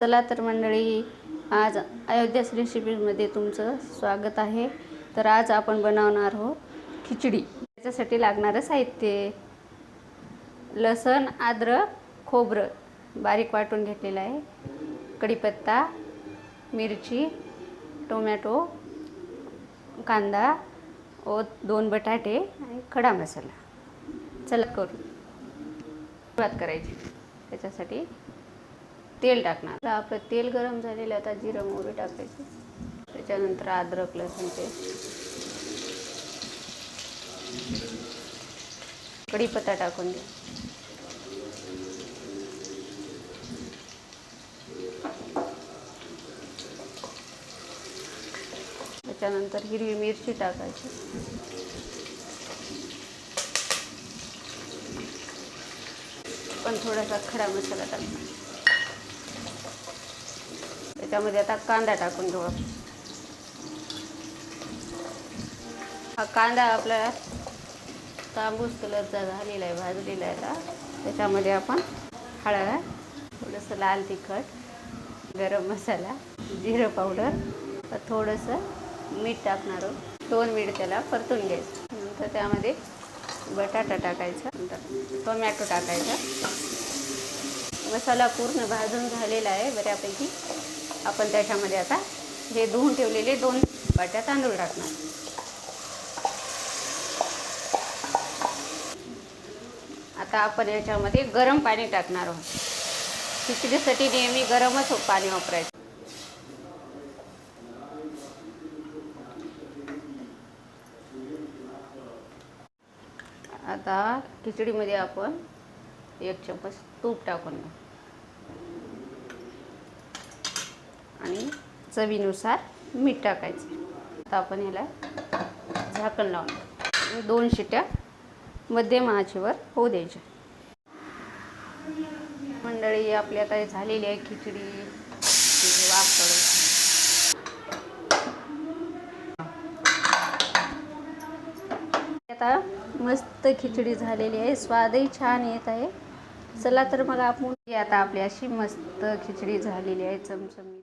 चला तर मंडळी, आज अयोध्यास रेसिपीमध्ये तुमचं स्वागत आहे. तर आज आपण बनवणार आहोत खिचडी. त्याच्यासाठी लागणारं साहित्य: लसूण, अद्रक, खोबरं बारीक वाटून घेतलेलं आहे, कढीपत्ता, मिरची, टोमॅटो, कांदा व 2 बटाटे आणि खडा मसाला. चला करू सुरुवात करायची. त्याच्यासाठी तेल टाकणार. आपलं तेल गरम झालेलं. आता जिरं मोहरी टाकायची, त्याच्यानंतर अद्रक लसूण पेस्ट, कढीपत्ता टाकून द्या. त्याच्यानंतर हिरवी मिरची टाकायची, पण थोडासा खडा मसाला टाकणार. त्याच्यामध्ये आता कांदा टाकून घेऊ. हा कांदा आपला तांबूस कलरचा झालेला आहे, भाजलेला आहे. आता त्याच्यामध्ये आपण हळद, थोडंसं लाल तिखट, गरम मसाला, जिरं पावडर, थोडंसं मीठ टाकणार आहोत. 2 मिनिट त्याला परतून घ्यायचं. नंतर त्यामध्ये बटाटा टाकायचा, नंतर टोमॅटो टाकायचा. मसाला पूर्ण भाजून झालेला आहे बऱ्यापैकी. आपण त्याच्यामध्ये आता हे धुवून ठेवलेले 2 वाट्या तांदूळ टाकणार. आता आपण याच्यामध्ये गरम पाणी टाकणार आहोत. खिचडीसाठी नेहमी गरमच पाणी वापरायचं. आता खिचडीमध्ये आपण 1 चमच तूप टाकून घेऊ आणि चवीनुसार मीठ टाकायचं. आता आपण याला झाकण लावून 2 शिट्ट्या मध्यम आचेवर होऊ द्यायच्या. मंडळी, आपली आता झालेली आहे खिचडी. वाफ काढू. आता मस्त खिचडी झालेली आहे, स्वादही छान येत आहे. चला तर मग आपण आता आपली अशी मस्त खिचडी झालेली आहे, चमचमीत.